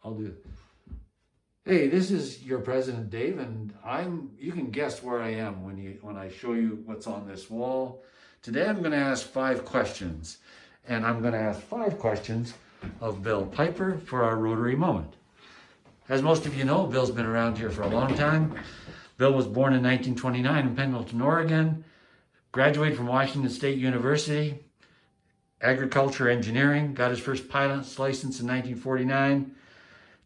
I'll do it. Hey, this is your president, Dave, and you can guess where I am when I show you what's on this wall. Today I'm going to ask 5 questions, and I'm going to ask 5 questions of Bill Piper for our Rotary moment. As most of you know, Bill's been around here for a long time. Bill was born in 1929 in Pendleton, Oregon, graduated from Washington State University, agriculture engineering, got his first pilot's license in 1949,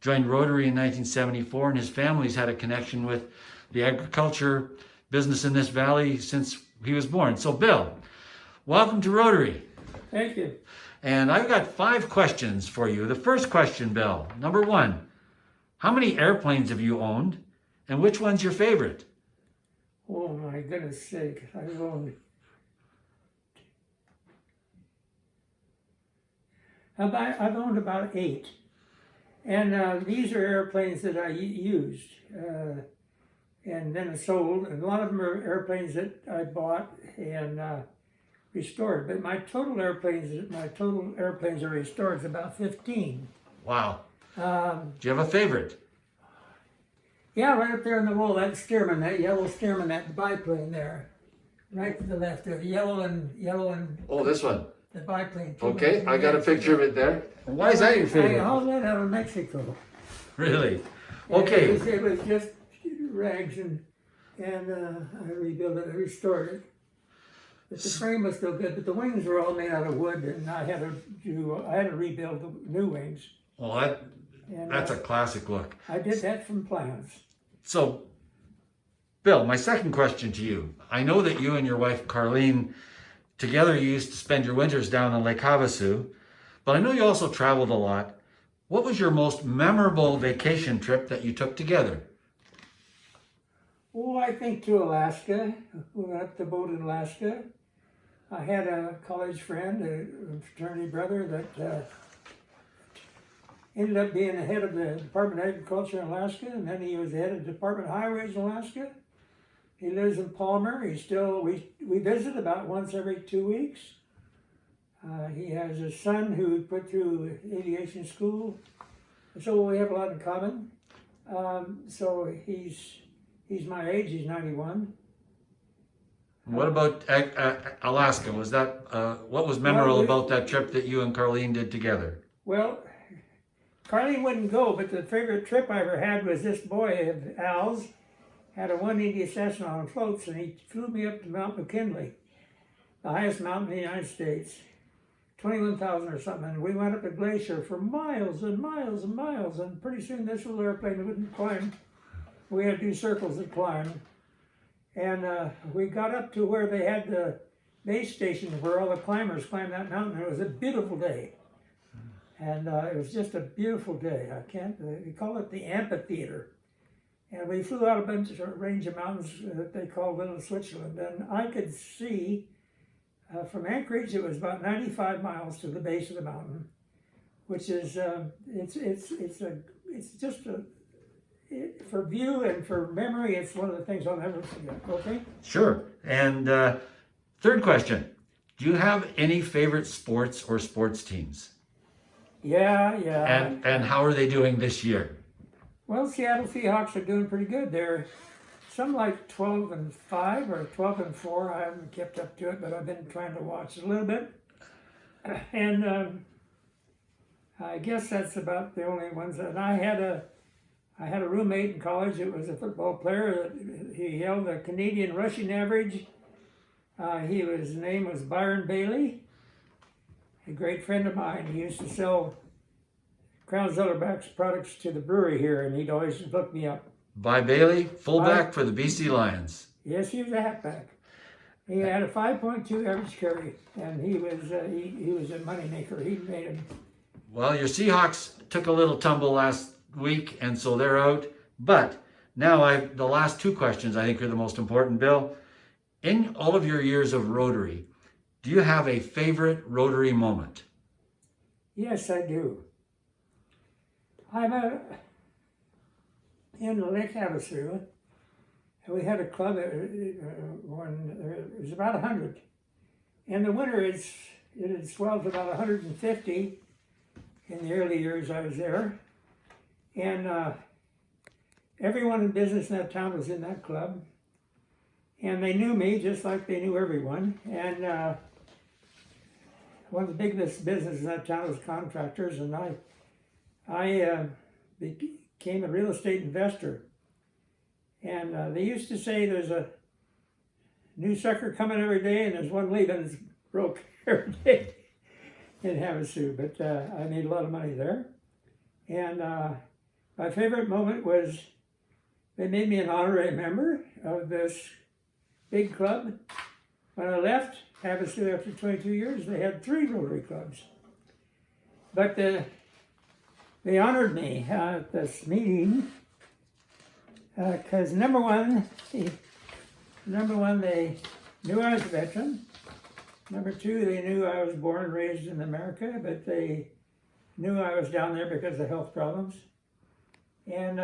joined Rotary in 1974, and his family's had a connection with the agriculture business in this valley since he was born. So Bill, welcome to Rotary. Thank you. And I've got 5 questions for you. The first question, Bill, number 1, how many airplanes have you owned, and which one's your favorite? Oh my goodness sake, I've owned about 8. And these are airplanes that I used and then sold. And a lot of them are airplanes that I bought and restored. But my total airplanes are restored is about 15. Wow. Do you have a favorite? Yeah, right up there on the wall, that Stearman, that yellow Stearman, that biplane there. Right to the left there, yellow and Oh, this one. the biplane. Okay, I got a picture of it there. And why is that your favorite? I hauled that out of Mexico. Really? Okay. It was just rags and I rebuilt it, I restored it. But the frame was still good, but the wings were all made out of wood, and I had to rebuild the new wings. Well, that's a classic look. I did that from plans. So, Bill, my second question to you. I know that you and your wife, Carlene, together you used to spend your winters down in Lake Havasu, but I know you also traveled a lot. What was your most memorable vacation trip that you took together? Oh, I think to Alaska. We went up the boat in Alaska. I had a college friend, a fraternity brother, that ended up being the head of the Department of Agriculture in Alaska, and then he was the head of the Department of Highways in Alaska. He lives in Palmer. We visit about once every 2 weeks. He has a son who put through aviation school, so we have a lot in common. So he's my age. He's 91. What about Alaska? Was that what was memorable about that trip that you and Carlene did together? Well, Carlene wouldn't go, but the favorite trip I ever had was this boy of Al's had a 180 Cessna on floats, and he flew me up to Mount McKinley, the highest mountain in the United States, 21,000 or something. And we went up a glacier for miles and miles and miles, and pretty soon this little airplane wouldn't climb. We had to do circles that climb. And we got up to where they had the base station where all the climbers climbed that mountain. It was a beautiful day. And it was just a beautiful day. We call it the amphitheater. And we flew out a range of mountains that they call Little Switzerland. And I could see from Anchorage, it was about 95 miles to the base of the mountain, which is, for view and for memory, it's one of the things I'll never forget. Okay? Sure. And third question, do you have any favorite sports or sports teams? Yeah. And how are they doing this year? Well, Seattle Seahawks are doing pretty good. They're some like 12-5 or 12-4. I haven't kept up to it, but I've been trying to watch a little bit. And I guess that's about the only ones. And I had a roommate in college that was a football player. He held a Canadian rushing average. His name was Byron Bailey, a great friend of mine. He used to sell Crown Zellerback's products to the brewery here, and he'd always look me up. By Bailey, fullback for the BC Lions. Yes, he was a halfback. He had a 5.2 average carry, and he was a moneymaker. He made him. Well, your Seahawks took a little tumble last week, and so they're out. But now the last 2 questions I think are the most important, Bill. In all of your years of Rotary, do you have a favorite Rotary moment? Yes, I do. I'm in Lake Havasu, and we had a club. It was about 100. In the winter, it had swelled to about 150 in the early years I was there. And everyone in business in that town was in that club. And they knew me just like they knew everyone. And one of the biggest businesses in that town was contractors, and I became a real estate investor. And they used to say there's a new sucker coming every day, and there's one leaving that's broke every day in Havasu. But I made a lot of money there. And my favorite moment was they made me an honorary member of this big club. When I left Havasu after 22 years, they had 3 Rotary clubs. But they honored me at this meeting because number one, they knew I was a veteran. Number 2, they knew I was born and raised in America, but they knew I was down there because of health problems. And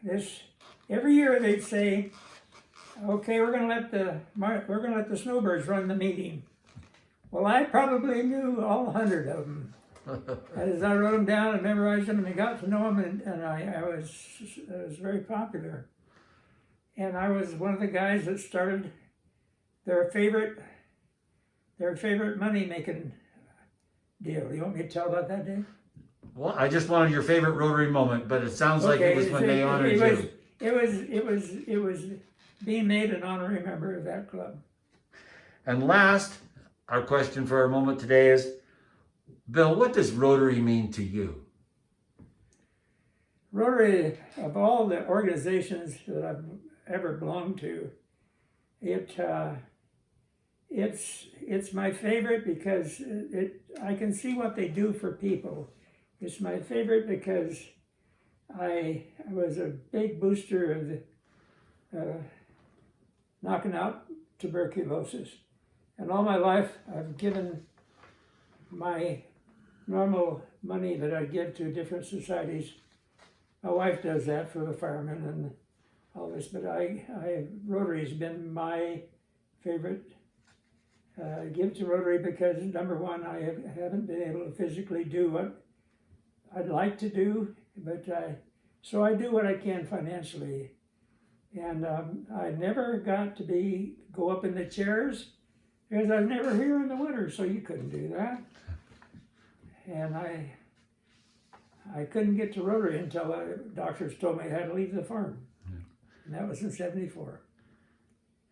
this every year they'd say, "Okay, we're going to let the snowbirds run the meeting." Well, I probably knew all 100 of them. As I wrote them down and memorized them, and they got to know them, and I was very popular. And I was one of the guys that started their favorite money making deal. You want me to tell about that, Dave? Well, I just wanted your favorite Rotary moment, but it sounds like it was when they honored you. It was being made an honorary member of that club. And last, our question for our moment today is, Bill, what does Rotary mean to you? Rotary, of all the organizations that I've ever belonged to, it's my favorite because I can see what they do for people. It's my favorite because I was a big booster of knocking out tuberculosis. And all my life, I've given my normal money that I give to different societies. My wife does that for the firemen and all this, but Rotary's been my favorite. Give to Rotary because, number one, I haven't been able to physically do what I'd like to do, but so I do what I can financially. And I never got to go up in the chairs because I was never here in the winter, so you couldn't do that. And I couldn't get to Rotary until the doctors told me I had to leave the farm. Yeah. And that was in '74.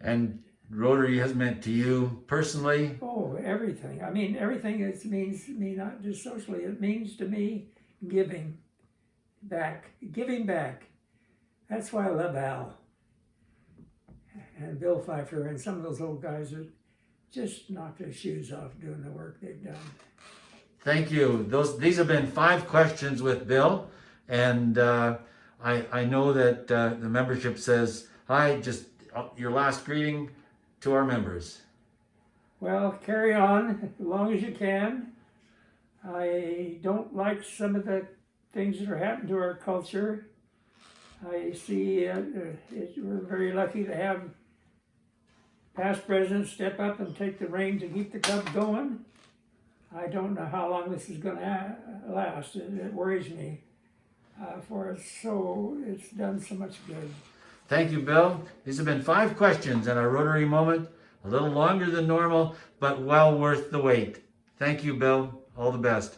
And Rotary has meant to you personally? Oh, everything. I mean, everything means to me, not just socially, it means to me giving back. That's why I love Al and Bill Pfeiffer and some of those old guys that just knocked their shoes off doing the work they've done. Thank you. These have been 5 questions with Bill, and I know that the membership says, hi, just your last greeting to our members. Well, carry on as long as you can. I don't like some of the things that are happening to our culture. I see we're very lucky to have past presidents step up and take the reins to keep the club going. I don't know how long this is going to last. It worries me for us, so it's done so much good. Thank you, Bill. These have been 5 questions in our Rotary moment, a little longer than normal, but well worth the wait. Thank you, Bill. All the best.